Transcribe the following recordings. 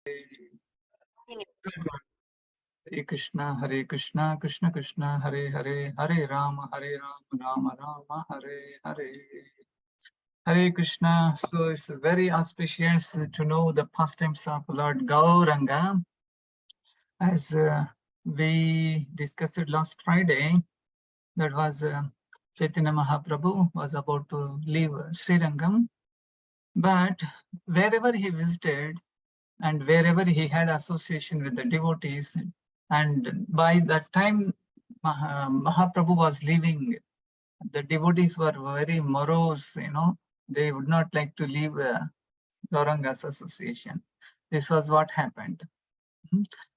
Hare Krishna, Krishna Krishna, Hare Hare, Hare Rama, Rama Rama, Hare Hare. Hare Krishna. So it's very auspicious to know the pastimes of Lord Gauranga. As we discussed last Friday, that was Chaitanya Mahaprabhu was about to leave Srirangam, but wherever he visited and wherever he had association with the devotees, and by that time Mahaprabhu was leaving, the devotees were very morose, they would not like to leave Gauranga's association. This was what happened.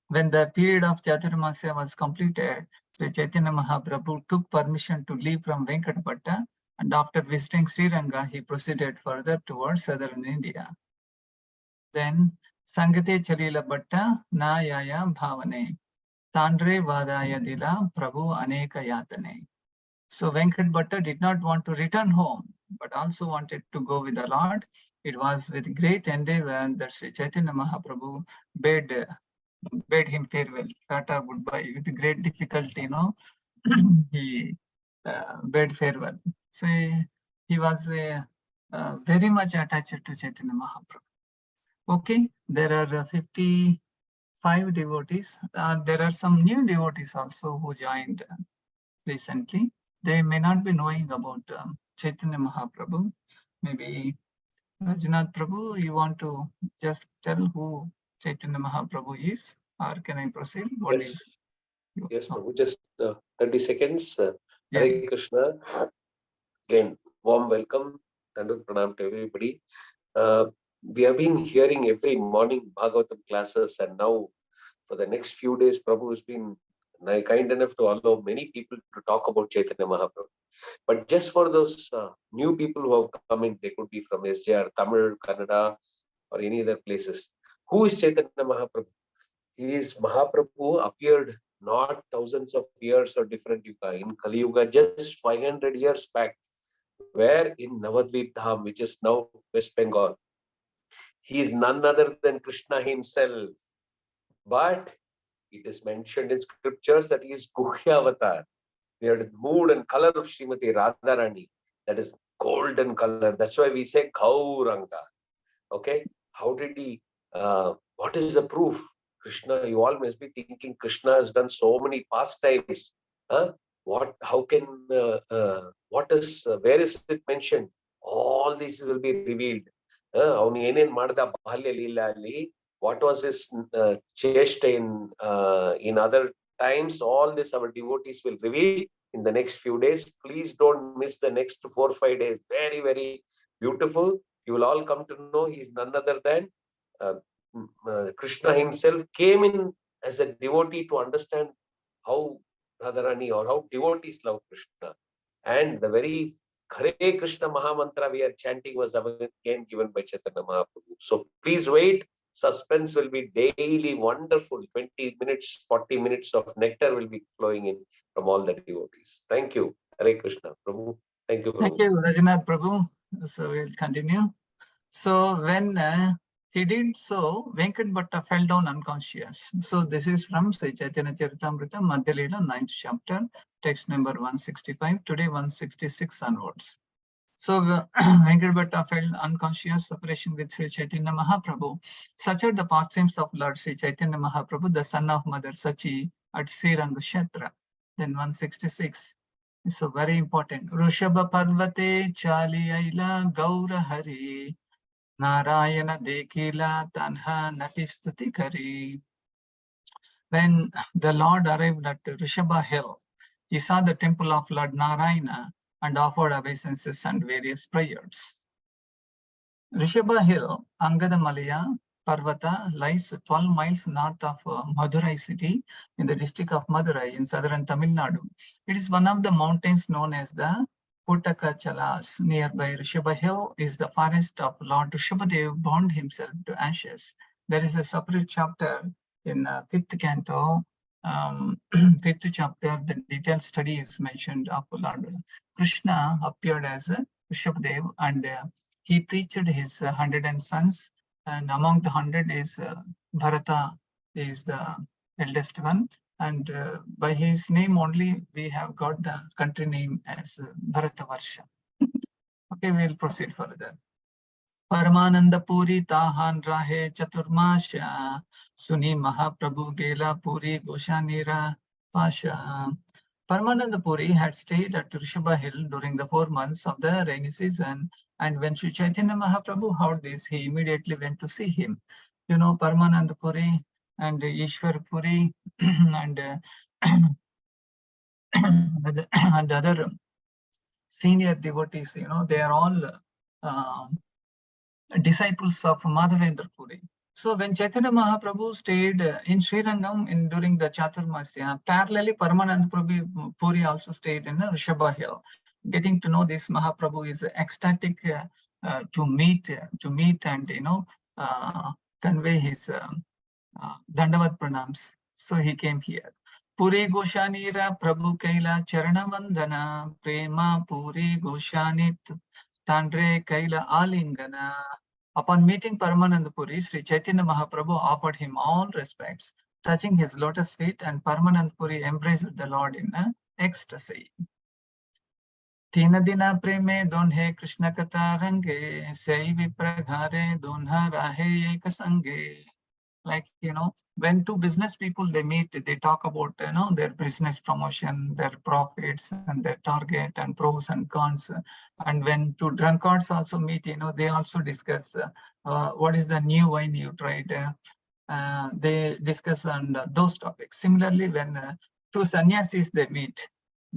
When the period of Chaturmasya was completed, Sri Chaitanya Mahaprabhu took permission to leave from Venkatapata, and after visiting Sriranga, he proceeded further towards southern India. Then Sangate Chalila Bhatta Na Yaya Bhavane Tandre Vadaya Dila Prabhu Aneka Yatane. So Venkat Bhatta did not want to return home, but also wanted to go with the Lord. It was with great endeavor that Sri Chaitanya Mahaprabhu bade him farewell, tata, goodbye. With great difficulty, he bade farewell. So he was very much attached to Chaitanya Mahaprabhu. Okay, there are 55 devotees. There are some new devotees also who joined recently. They may not be knowing about Chaitanya Mahaprabhu. Maybe Rajnath Prabhu, you want to just tell who Chaitanya Mahaprabhu is, or can I proceed? What yes. is? Yes, Prabhu, just 30 seconds. Yeah. Hare Krishna. Again, warm welcome. Dandavat Pranam to everybody. We have been hearing every morning Bhagavatam classes, and now for the next few days, Prabhu has been kind enough to allow many people to talk about Chaitanya Mahaprabhu. But just for those new people who have come in, they could be from SJR, Tamil, Kannada, or any other places. Who is Chaitanya Mahaprabhu? He is Mahaprabhu, appeared not thousands of years or different yuga, in Kali Yuga, just 500 years back, where in Navadvip Dham, which is now West Bengal. He is none other than Krishna himself. But it is mentioned in scriptures that he is Guhya Avatar. We are the mood and color of Srimati Radharani. That is golden color. That's why we say Gauranga. Okay? How did he, what is the proof? Krishna, you all must be thinking Krishna has done so many pastimes. What, how can, what is, where is it mentioned? All these will be revealed. What was his chesta in other times? All this our devotees will reveal in the next few days. Please don't miss the next 4 or 5 days. Very, very beautiful. You will all come to know he is none other than Krishna himself came in as a devotee to understand how Radharani or how devotees love Krishna. And the very Hare Krishna Mahamantra we are chanting was again given by Chaitanya Mahaprabhu. So please wait. Suspense will be daily wonderful. 20 minutes, 40 minutes of nectar will be flowing in from all the devotees. Thank you. Hare Krishna. Prabhu. Thank you, Prabhu. Thank you, Rajnath Prabhu. So we'll continue. So when he did so, Venkat Bhatta fell down unconscious. So this is from Sri Chaitanya Charitamrita, Madhya Leela, 9th chapter, text number 165, today 166 onwards. So Venkat Bhatta fell unconscious, separation with Sri Chaitanya Mahaprabhu. Such are the pastimes of Lord Sri Chaitanya Mahaprabhu, the son of Mother Sachi at Sriranga Kshetra. Then 166. So very important. Rushabha Parvate Chali Aila Gaura Hari Narayana Dekila Tanha Natistuti Kari. When the Lord arrived at Rishabha Hill, he saw the temple of Lord Narayana and offered obeisances and various prayers. Rishabha Hill, Angadamalaya Parvata, lies 12 miles north of Madurai city in the district of Madurai in southern Tamil Nadu. It is one of the mountains known as the Puttakachalas. Nearby Rishabha Hill is the forest of Lord Rishabhadev burned himself to ashes. There is a separate chapter in 5th canto, 5th chapter, the detailed study is mentioned of Lord Krishna appeared as Rishabhadev and he preached his 100 sons and among the 100 is Bharata is the eldest one, and by his name only we have got the country name as Bharatavarsha. Okay, we'll proceed further. Paramananda Puri Tahan Rahe Chaturmasha Suni Mahaprabhu Gela Puri Goshanira Pasha. Paramananda Puri had stayed at Rishabha Hill during the 4 months of the rainy season, and when Sri Chaitanya Mahaprabhu heard this, he immediately went to see him. You know, Paramananda Puri and Ishwar Puri and and other senior devotees, you know, they are all disciples of Madhavendra Puri. So when Chaitanya Mahaprabhu stayed in Srirangam during the Chaturmasya, parallelly Paramananda Puri also stayed in Rishabha Hill. Getting to know this, Mahaprabhu is ecstatic to meet and convey his Dandavat Pranams. So he came here. Puri Goshanira Prabhu Kaila Charana Vandana Prema Puri Goshanit Tandre Kaila Alingana. Upon meeting Paramananda Puri, Sri Chaitanya Mahaprabhu offered him all respects, touching his lotus feet, and Paramananda Puri embraced the Lord in ecstasy. Tina dina preme donhe Krishna kata range, sei vipraghare donha rahe ekasange. Like, when two business people, they meet, they talk about, their business promotion, their profits and their target and pros and cons. And when two drunkards also meet, they also discuss what is the new wine you tried. They discuss on those topics. Similarly, when two sannyasis, they meet,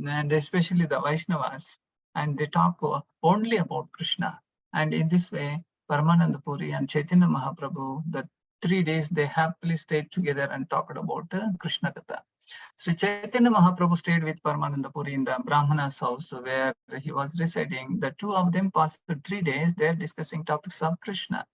and especially the Vaishnavas, and they talk only about Krishna. And in this way, Paramananda Puri and Chaitanya Mahaprabhu, the 3 days they happily stayed together and talked about Krishna Katha. Sri Chaitanya Mahaprabhu stayed with Paramananda Puri in the Brahmana's house where he was residing. The two of them passed 3 days there discussing topics of Krishna.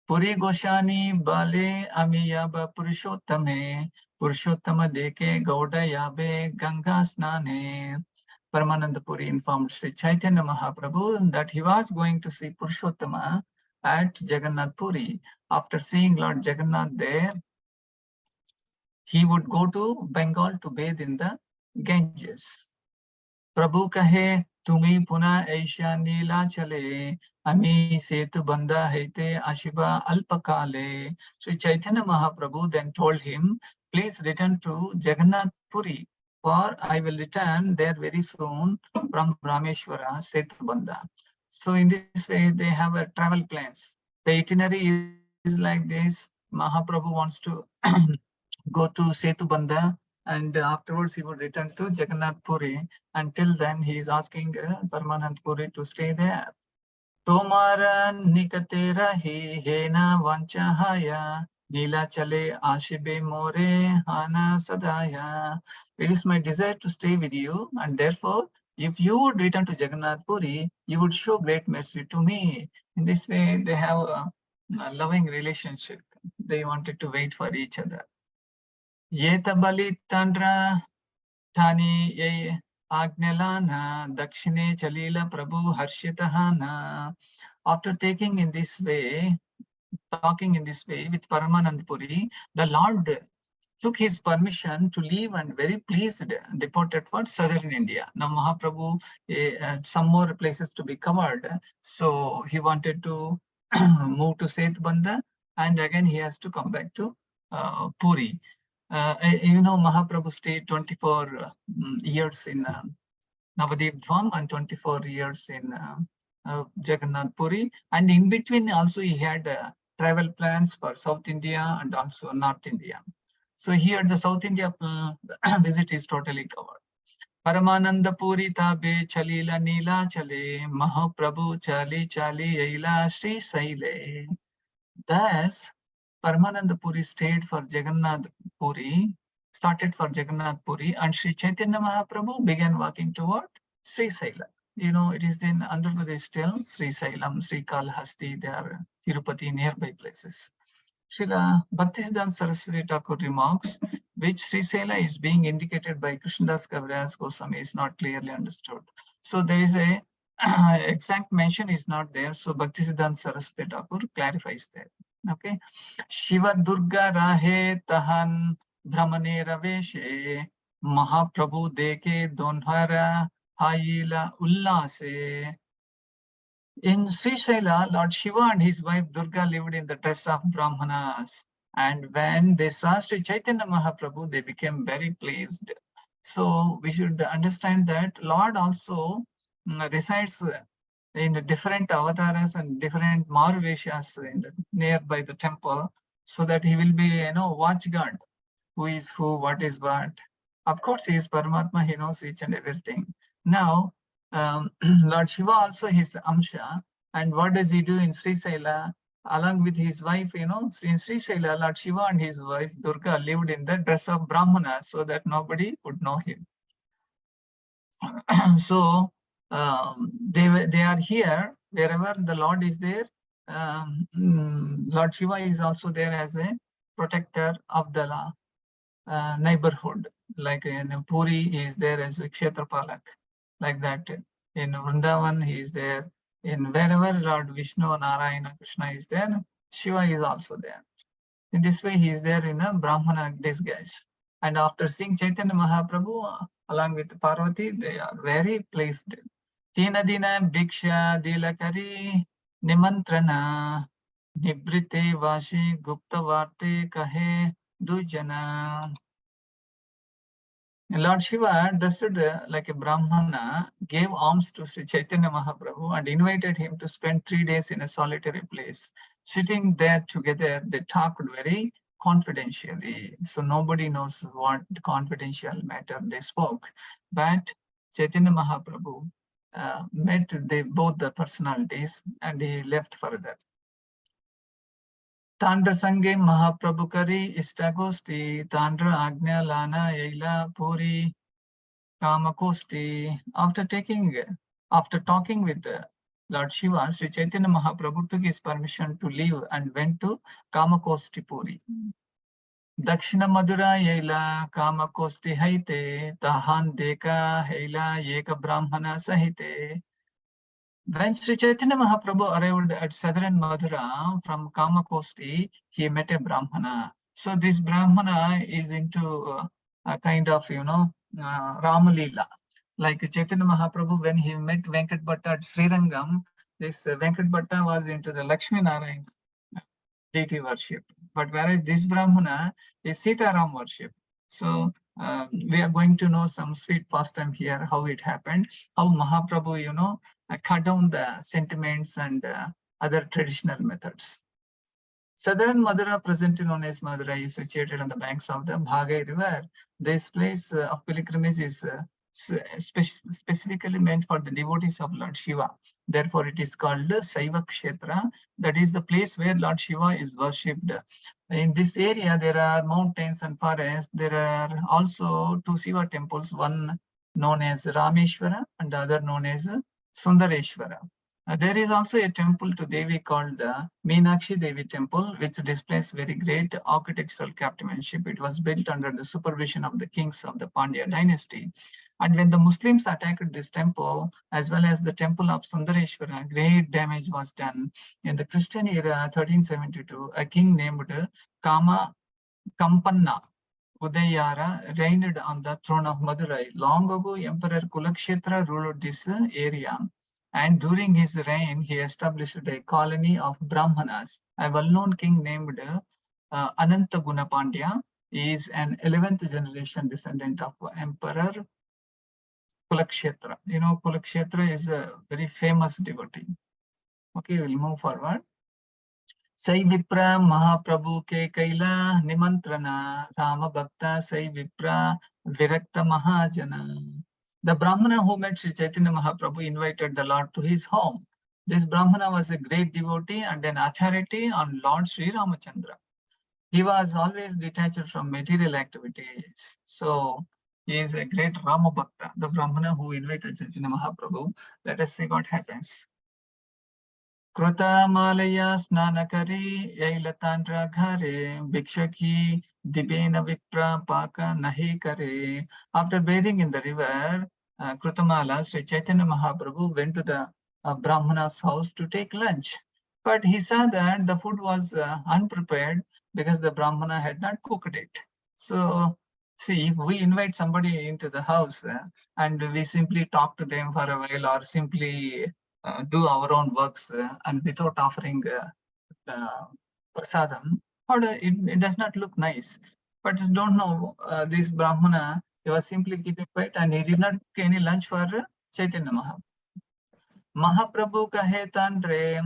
Puri Goshani Bale Amiyaba Purushottame Purushottama Deke Gauda Yabe Ganga Snane. Paramananda Puri informed Sri Chaitanya Mahaprabhu that he was going to see Purushottama at Jagannath Puri. After seeing Lord Jagannath there, he would go to Bengal to bathe in the Ganges. Prabhu kahe tumi puna aisha nila chale ami setu banda haite ashiva alpakale. Sri Chaitanya Mahaprabhu then told him, please return to Jagannath Puri, for I will return there very soon from Rameshwara Setu Banda. So in this way, they have a travel plans. The itinerary is like this. Mahaprabhu wants to go to Setu Banda, and afterwards he would return to Jagannath Puri. Until then, he is asking Paramananda Puri to stay there. Tomara nikatera hi hena vanchahaya nila chale ashibe more hana sadaya. It is my desire to stay with you, and therefore, if you would return to Jagannath Puri, you would show great mercy to me. In this way, they have a loving relationship. They wanted to wait for each other. Yeta bali tandra thani ye agnelana dakshine chalila prabhu harshitahana. After taking in this way, talking in this way with Paramananda Puri, the Lord took his permission to leave and very pleased departed for southern India. Now Mahaprabhu had some more places to be covered, so he wanted to move to Setbandha, and again he has to come back to Puri. Mahaprabhu stayed 24 years in Navadip Dham and 24 years in Jagannath Puri, and in between also he had travel plans for South India and also North India. So here the South India visit is totally covered. Paramananda Puri tabe chalila nila chale Mahaprabhu chali chali yaila SriSaila. Thus, Paramananda Puri stayed for Jagannath Puri, started for Jagannath Puri, and Sri Chaitanya Mahaprabhu began walking toward SriSaila. It is in Andhra Pradesh still, SriSailam, Sri Kalahasti, they are Tirupati nearby places. Srila Bhaktisiddhanta Saraswati Thakur remarks, which SriSaila is being indicated by Krishnadas Kaviraj Goswami is not clearly understood. So there is a exact mention is not there. So Bhaktisiddhanta Saraswati Thakur clarifies that. Okay. Shiva Durga Rahe Tahan Brahmane Raveshe Mahaprabhu Deke Donhara Hayila Ullase. In SriSaila, Lord Shiva and his wife Durga lived in the dress of Brahmanas. And when they saw Sri Chaitanya Mahaprabhu, they became very pleased. So we should understand that Lord also resides in the different avatars and different Maruveshas in the nearby the temple, so that he will be, watch guard, who is who, what is what. Of course, he is Paramatma, he knows each and everything. Now, Lord Shiva also his Amsha, and what does he do in SriSaila? Along with his wife, in SriSaila, Lord Shiva and his wife Durga lived in the dress of Brahmana, so that nobody would know him. So they are here wherever the Lord is there. Lord Shiva is also there as a protector of the neighborhood. Like in Puri, he is there as a Kshetrapalak. Like that, in Vrindavan, he is there. In wherever Lord Vishnu, Narayana, Krishna is there, Shiva is also there. In this way, he is there in a Brahmana disguise. And after seeing Chaitanya Mahaprabhu along with Parvati, they are very pleased. Tina dina bhiksha dilakari nimantrana nibrite vashi gupta varte kahe dujana. Lord Shiva, dressed like a Brahmana, gave alms to Sri Chaitanya Mahaprabhu and invited him to spend 3 days in a solitary place. Sitting there together, they talked very confidentially. So nobody knows what confidential matter they spoke. But Chaitanya Mahaprabhu met both the personalities and he left further. Tandra Sange Mahaprabhu Kari Istagosti, Tandra Agnya Lana Yaila Puri Kamakosti. After talking with Lord Shiva, Sri Chaitanya Mahaprabhu took his permission to leave and went to Kamakosti Puri. Dakshina Madura Yaila Kamakosti Haite, Tahan Deka Haila Yeka Brahmana Sahite. When Sri Chaitanya Mahaprabhu arrived at southern Madura from Kamakosti, he met a Brahmana. So this Brahmana is into a kind of, Ramalila. Like Chaitanya Mahaprabhu, when he met Venkat Bhatta at Srirangam, this Venkat Bhatta was into the Lakshmi Narayana deity worship. But whereas this Brahmana is Sitaram worship. So we are going to know some sweet pastime here, how it happened, how Mahaprabhu, cut down the sentiments and other traditional methods. Southern Madura, presently known as Madura, is situated on the banks of the Bhagai River. This place of pilgrimage is specifically meant for the devotees of Lord Shiva. Therefore, it is called Saiva Kshetra. That is the place where Lord Shiva is worshipped. In this area, there are mountains and forests. There are also 2 Shiva temples, one known as Rameshwara and the other known as Sundareshwara. There is also a temple to Devi called the Meenakshi Devi temple, which displays very great architectural craftsmanship. It was built under the supervision of the kings of the Pandya dynasty. And when the Muslims attacked this temple, as well as the temple of Sundareshwara, great damage was done. In the Christian era, 1372, a king named Kampanna Udayara reigned on the throne of Madurai. Long ago, Emperor Kulakshetra ruled this area. And during his reign, he established a colony of Brahmanas. A well-known king named Anantaguna Pandya is an 11th generation descendant of Emperor Kulakshetra. Kulakshetra is a very famous devotee. Okay, we'll move forward. Sai Vipra Mahaprabhu ke Kaila Nimantrana Rama Bhakta Sai Vipra Virakta Mahajana. The Brahmana who met Sri Chaitanya Mahaprabhu invited the Lord to his home. This Brahmana was a great devotee and an authority on Lord Sri Ramachandra. He was always detached from material activities. So he is a great Rama Bhakta, the Brahmana who invited Chaitanya Mahaprabhu. Let us see what happens. Kruta Malaya Snanakari Yailatandra Ghare Bhikshaki Dibena Vipra Paka Nahi Kare. After bathing in the river, Krutamala, Sri Chaitanya Mahaprabhu went to the Brahmana's house to take lunch. But he saw that the food was unprepared because the Brahmana had not cooked it. So, see, if we invite somebody into the house and we simply talk to them for a while or simply do our own works and without offering prasadam, it does not look nice. But just don't know, this Brahmana, he was simply keeping quiet and he did not cook any lunch for Chaitanya Mahaprabhu. Mahaprabhu kahe tanre,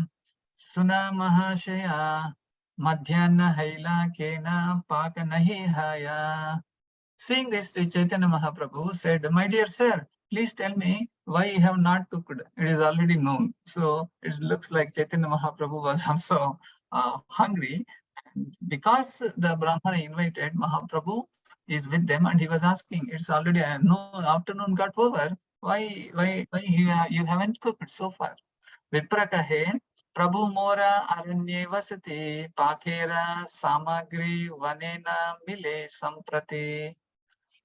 suna mahashaya, madhyana haila kena paka nahi haya. Seeing this, Sri Chaitanya Mahaprabhu said, my dear sir, please tell me why you have not cooked. It is already known. So it looks like Chaitanya Mahaprabhu was also hungry. Because the Brahmana invited, Mahaprabhu is with them and he was asking, it's already noon, afternoon got over. Why you haven't cooked so far? Vipra kahe, Prabhu mora aranye vasati, pakera samagri vanena mile samprati.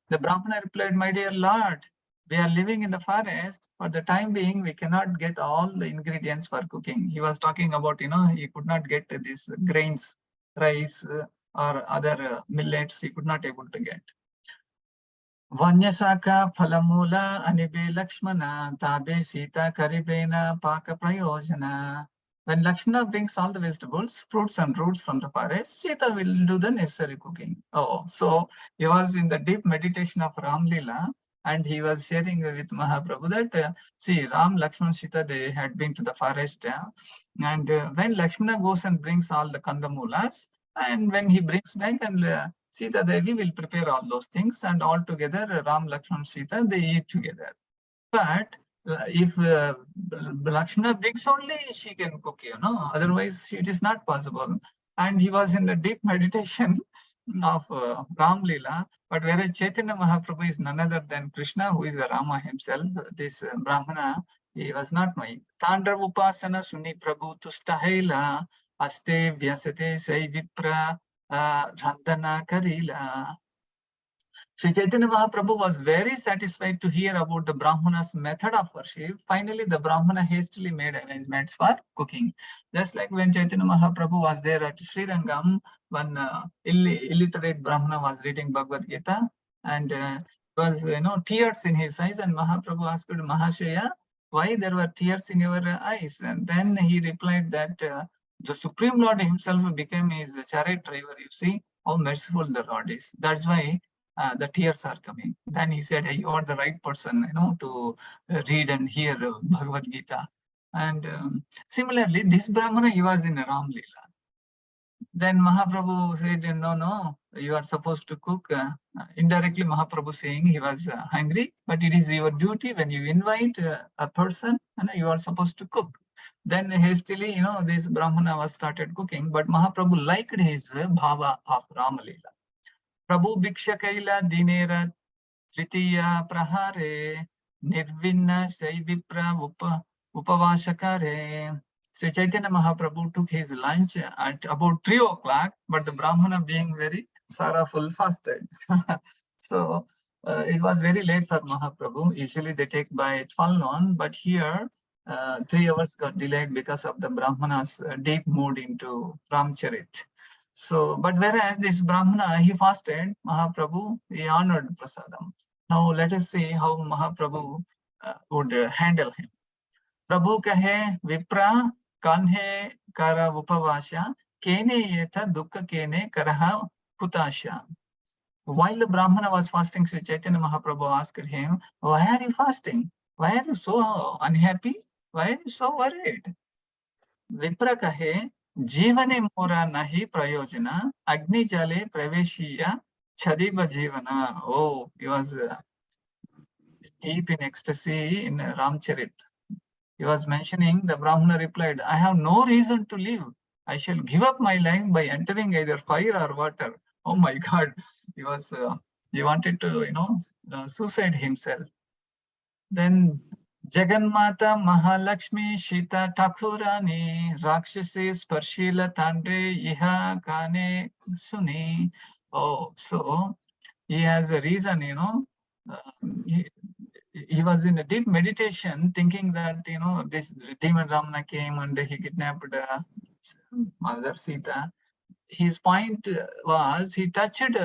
The Brahmana replied, my dear Lord, we are living in the forest. For the time being, we cannot get all the ingredients for cooking. He was talking about, he could not get these grains, rice, or other millets, he could not able to get. Vanyasaka Phalamula Anibe Lakshmana Tabe Sita Karibena Paka Prayojana. When Lakshmana brings all the vegetables, fruits and roots from the forest, Sita will do the necessary cooking. Oh, so he was in the deep meditation of Ram Lila and he was sharing with Mahaprabhu that, see, Ram, Lakshmana, Sita, they had been to the forest. And when Lakshmana goes and brings all the kandamulas, and when he brings back and Sita Devi will prepare all those things and all together Ram, Lakshman, Sita, they eat together. But if Lakshmana brings only, she can cook, otherwise it is not possible. And he was in the deep meditation of Ram Leela, but whereas Chaitanya Mahaprabhu is none other than Krishna, who is the Rama himself, this Brahmana, he was not knowing. Tandra Upasana Suni Prabhu Tustahaila Aste Vyasate Sai Vipra Randana Karila. Sri Chaitanya Mahaprabhu was very satisfied to hear about the Brahmana's method of worship. Finally, the Brahmana hastily made arrangements for cooking. Just like when Chaitanya Mahaprabhu was there at Srirangam, one illiterate Brahmana was reading Bhagavad Gita, and was tears in his eyes, and Mahaprabhu asked Mahashaya, why there were tears in your eyes? And then he replied that the Supreme Lord himself became his chariot driver. You see how merciful the Lord is. That's why the tears are coming. Then he said, hey, you are the right person, to read and hear Bhagavad Gita. And similarly, this Brahmana, he was in Ram Leela. Then Mahaprabhu said, no, you are supposed to cook. Indirectly, Mahaprabhu saying he was hungry, but it is your duty when you invite a person, you are supposed to cook. Then hastily, this Brahmana was started cooking, but Mahaprabhu liked his bhava of Rama Leela. Prabhu Bhiksha Kaila Dinera Tritiya Prahare Nirvinna Sai Vipra Upavashakare. Sri Chaitanya Mahaprabhu took his lunch at about 3 o'clock, but the Brahmana being very sorrowful fasted. So it was very late for Mahaprabhu. Usually they take by 12 noon, but here 3 hours got delayed because of the Brahmana's deep mood into Ramcharit. So, but whereas this Brahmana, he fasted, Mahaprabhu, he honored Prasadam. Now let us see how Mahaprabhu would handle him. Prabhu kahe vipra kanhe kara upavasha kene yeta dukkha kene karaha kutasha. While the Brahmana was fasting, Sri Chaitanya Mahaprabhu asked him, why are you fasting? Why are you so unhappy? Why are you so worried? Vipra kahe जीवने मोरा नहीं प्रयोजन अग्नि जले प्रवेशीय छदिव जीवना. Oh, he was deep in ecstasy in Ramcharit. He was mentioning, the Brahmana replied, I have no reason to live. I shall give up my life by entering either fire or water. Oh my God. He wanted to, suicide himself. Then Jagannmata Mahalakshmi Shita Thakurani Rakshasi Sparshila Tandre Iha Kane Suni. Oh, so he has a reason, he was in a deep meditation, thinking that, this demon Ramana came and he kidnapped Mother Sita. His point was he touched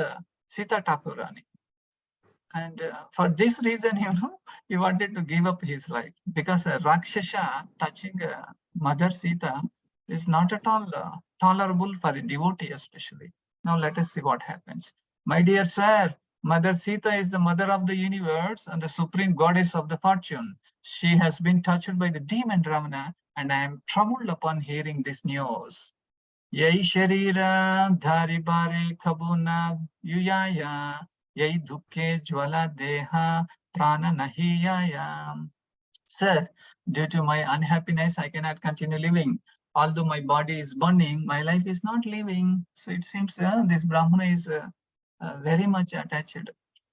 Sita Thakurani. And for this reason, he wanted to give up his life, because a Rakshasa touching Mother Sita is not at all tolerable for a devotee, especially. Now let us see what happens. My dear sir, Mother Sita is the mother of the universe and the supreme goddess of the fortune. She has been touched by the demon Ravana, and I am troubled upon hearing this news. Yai Sharira Dhari Bare Kabuna Yuyaya Yai Dukke Jwala Deha Prana Nahiyaya. Sir, due to my unhappiness, I cannot continue living. Although my body is burning, my life is not living. So it seems this Brahmana is very much attached,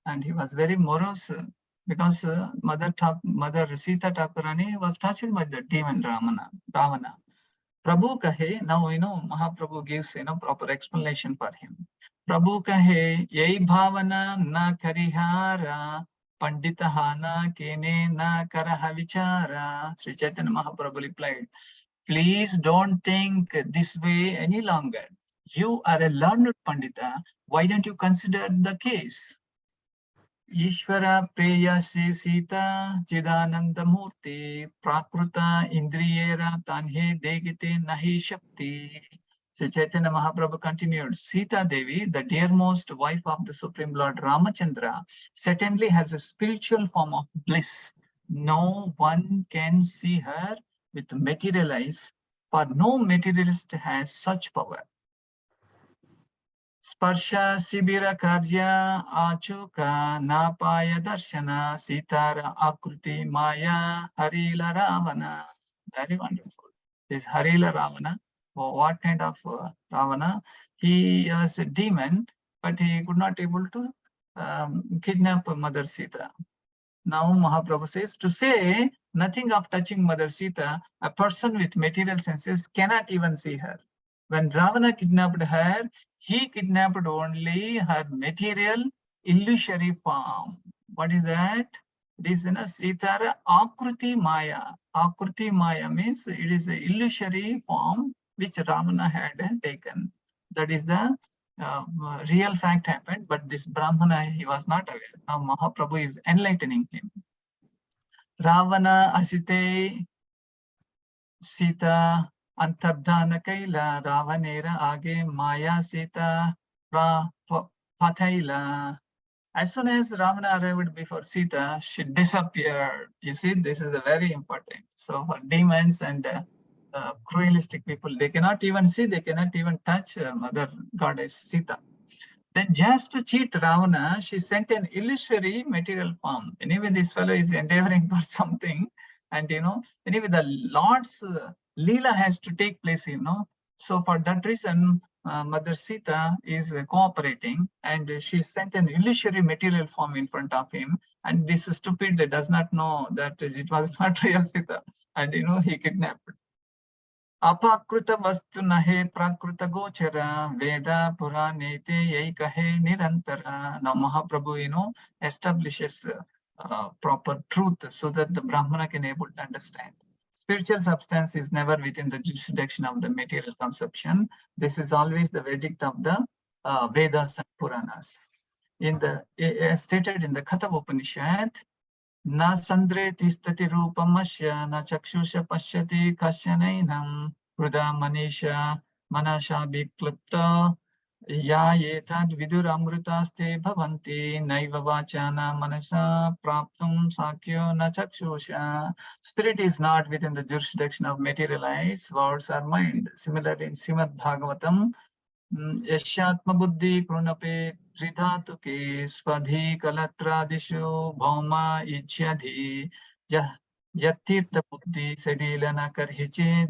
and he was very morose because Mother Sita Thakurani was touched by the demon Ravana. Prabhu kahe, now Mahaprabhu gives proper explanation for him. Prabhu kahe, yai bhavana na karihara, panditahana kene na karaha vichara. Sri Chaitanya Mahaprabhu replied, please don't think this way any longer. You are a learned pandita. Why don't you consider the case? Ishvara preyasi Sita Chidananda Murti Prakruta Indriyera Tanhe Degite Nahi Shakti. So Chaitanya Mahaprabhu continued, Sita Devi, the dearmost wife of the Supreme Lord Ramachandra, certainly has a spiritual form of bliss. No one can see her with material eyes, for no materialist has such power. Sparsha Sibira Karya Achuka Napaya Darshana Sitara Akruti Maya Harila Ravana. Very wonderful. This Harila Ravana, what kind of Ravana? He was a demon, but he could not able to kidnap Mother Sita. Now Mahaprabhu says, to say nothing of touching Mother Sita, a person with material senses cannot even see her. When Ravana kidnapped her, he kidnapped only her material illusory form. What is that? It is Sitara Akruti Maya. Akruti Maya means it is an illusory form which Ravana had taken. That is the real fact happened, but this Brahmana, he was not aware. Now Mahaprabhu is enlightening him. Ravana Asite Sita Antardhana Kaila Ravanera Age Maya Sita Pathaila. As soon as Ravana arrived before Sita, she disappeared. You see, this is a very important. So for demons and cruelistic people, they cannot even see, they cannot even touch Mother Goddess Sita. Then just to cheat Ravana, she sent an illusory material form. Anyway, this fellow is endeavoring for something. And, anyway, the Lord's Leela has to take place, So for that reason, Mother Sita is cooperating, and she sent an illusory material form in front of him. And this stupid does not know that it was not real Sita. And, he kidnapped. Apakruta vastu nahe prakruta gochara Veda Puranete yai kahe nirantara. Now Mahaprabhu, establishes proper truth so that the Brahmana can able to understand. Spiritual substance is never within the jurisdiction of the material conception. This is always the verdict of the Vedas and Puranas. Stated in the Katha Upanishad, Na sandre tistati rupamasya na chakshusha pashyati kasyanainam hruda manisha manasha biklupta ya yetad viduramrutaste bhavanti naiva vachana manasa praptum sakyo na chakshusha. Spirit is not within the jurisdiction of material eyes, words, or mind. Similarly, in Srimad Bhagavatam, Yashatma buddhi krunape tridhatuke swadhi kalatradishu bhauma ichyadhi yatirtha buddhi sarilana karhiche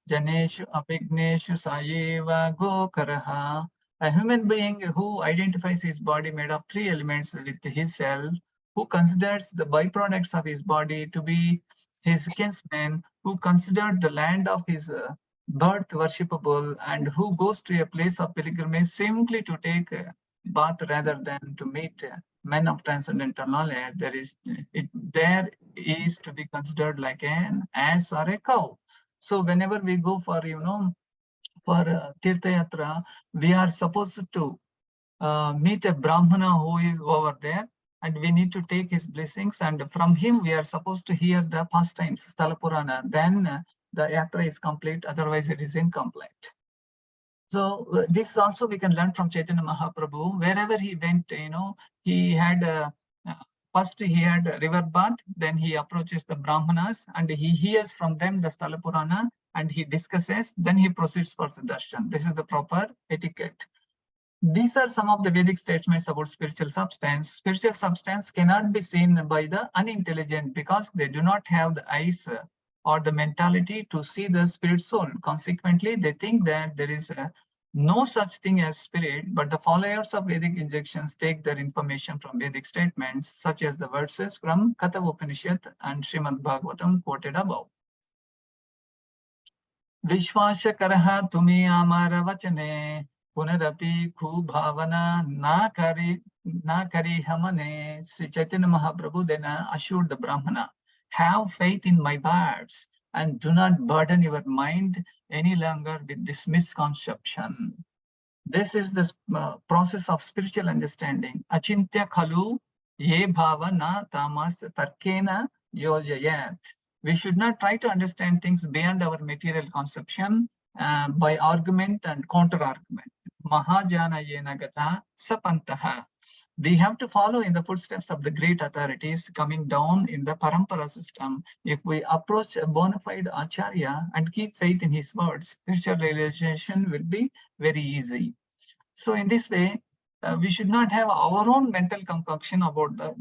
janeshu apigneshu sayeva gokaraha. A human being who identifies his body made of three elements with his self, who considers the byproducts of his body to be his kinsmen, who considered the land of his birth worshipable, and who goes to a place of pilgrimage simply to take bath rather than to meet men of transcendental knowledge, there is to be considered like an ass or a cow. So whenever we go for for Tirtha Yatra, we are supposed to meet a Brahmana who is over there, and we need to take his blessings, and from him we are supposed to hear the pastimes, Sthala Purana. Then the yatra is complete, otherwise it is incomplete. So this also we can learn from Chaitanya Mahaprabhu. Wherever he went, he had first he had a river bath, then he approaches the Brahmanas and he hears from them the Sthala Purana and he discusses, then he proceeds for the darshan. This is the proper etiquette. These are some of the Vedic statements about spiritual substance. Spiritual substance cannot be seen by the unintelligent because they do not have the eyes or the mentality to see the spirit soul. Consequently, they think that there is no such thing as spirit, but the followers of Vedic injections take their information from Vedic statements, such as the verses from Katha Upanishad and Srimad Bhagavatam quoted above. Vishwasya karaha tumi amara vachane punarapi khu bhavana na kari hamane. Sri Chaitanya Mahaprabhu then assured the Brahmana, have faith in my words and do not burden your mind any longer with this misconception. This is the process of spiritual understanding. Achintya khalu ye bhava na tamas tarkena yojayat. We should not try to understand things beyond our material conception by argument and counter-argument. Mahajana yena gata sapantaha. We have to follow in the footsteps of the great authorities coming down in the parampara system. If we approach a bona fide acharya and keep faith in his words, spiritual realization will be very easy. So in this way, we should not have our own mental concoction about the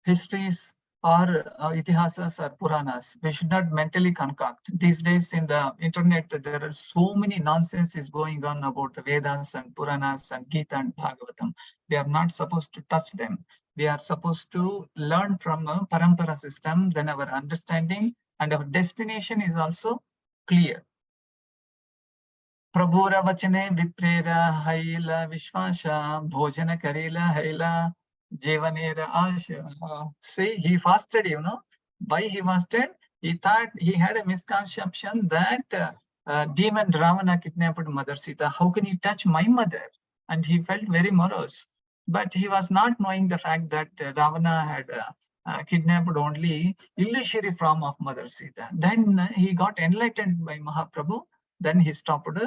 histories or itihasas or Puranas. We should not mentally concoct. These days in the internet, there are so many nonsenses going on about the Vedas and Puranas and Gita and Bhagavatam. We are not supposed to touch them. We are supposed to learn from a parampara system, then our understanding and our destination is also clear. Prabhura vachane viprera haila vishvasha bhojana karela haila Jevanera Asha. See, he fasted, Why he fasted? He thought he had a misconception that demon Ravana kidnapped Mother Sita. How can he touch my mother? And he felt very morose. But he was not knowing the fact that Ravana had kidnapped only illusory form of Mother Sita. Then he got enlightened by Mahaprabhu. Then he stopped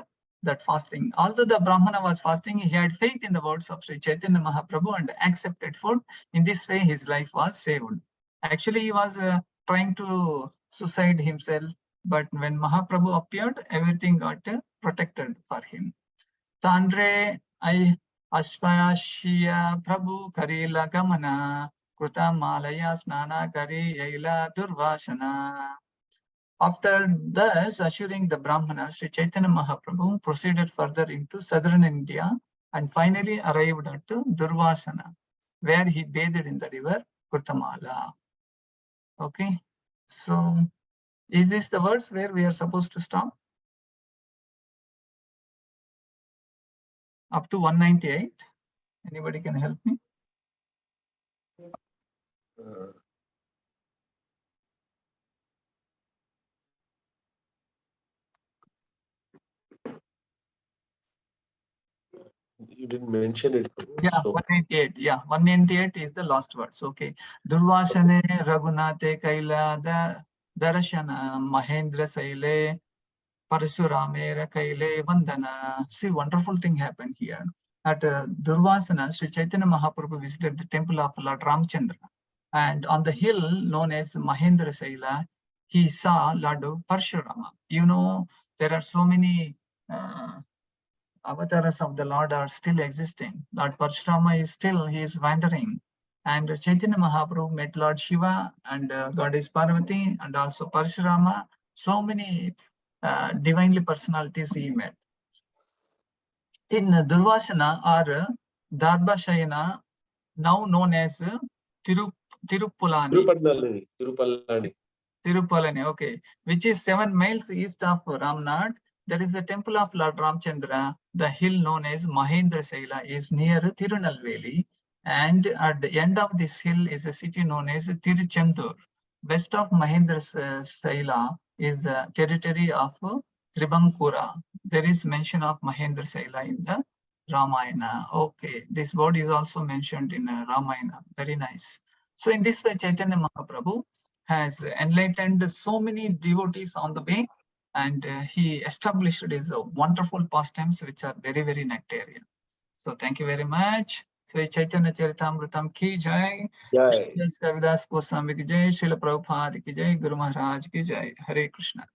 that fasting. Although the Brahmana was fasting, he had faith in the words of Sri Chaitanya Mahaprabhu and accepted food. In this way, his life was saved. Actually, he was trying to suicide himself, but when Mahaprabhu appeared, everything got protected for him. Tandre I Ashvashya Prabhu Karila Gamana Kruta Malaya Snana Kari Yaila Durvashana. After thus assuring the Brahmana, Sri Chaitanya Mahaprabhu proceeded further into southern India and finally arrived at Durvasana, where he bathed in the river Kurtamala. Okay, so is this the verse where we are supposed to stop? Up to 198. Anybody can help me? You didn't mention it. Yeah, so 198. Yeah, 198 is the last verse. Okay. Durvasane Raghunate Kaila Darashana Mahendra Saile Parasuramera Kaile Vandana. See, wonderful thing happened here. At Durvasana, Sri Chaitanya Mahaprabhu visited the temple of Lord Ramchandra. And on the hill known as Mahendra Saila, he saw Lord Parshurama. There are so many avatars of the Lord are still existing. Lord Parshurama is still, he is wandering. And Chaitanya Mahaprabhu met Lord Shiva and Goddess Parvati and also Parshurama. So many divinely personalities he met. In Durvasana or Darbashayana, now known as Tirupalani, okay, which is 7 miles east of Ramnath. there is the temple of Lord Ramchandra. The hill known as SriSaila is near Tirunelveli, and at the end of this hill is a city known as Tiruchendur. West of SriSaila is the territory of Tribankura. There is mention of SriSaila in the Ramayana. Okay, this word is also mentioned in Ramayana. Very nice. So in this way, Chaitanya Mahaprabhu has enlightened so many devotees on the way, and he established his wonderful pastimes, which are very, very nectarian. So thank you very much. Sri Chaitanya Charitamrita ki jai. Jai. Kavidas Goswami ki jai. Srila Prabhupada ki jai. Guru Maharaj ki jai. Hare Krishna.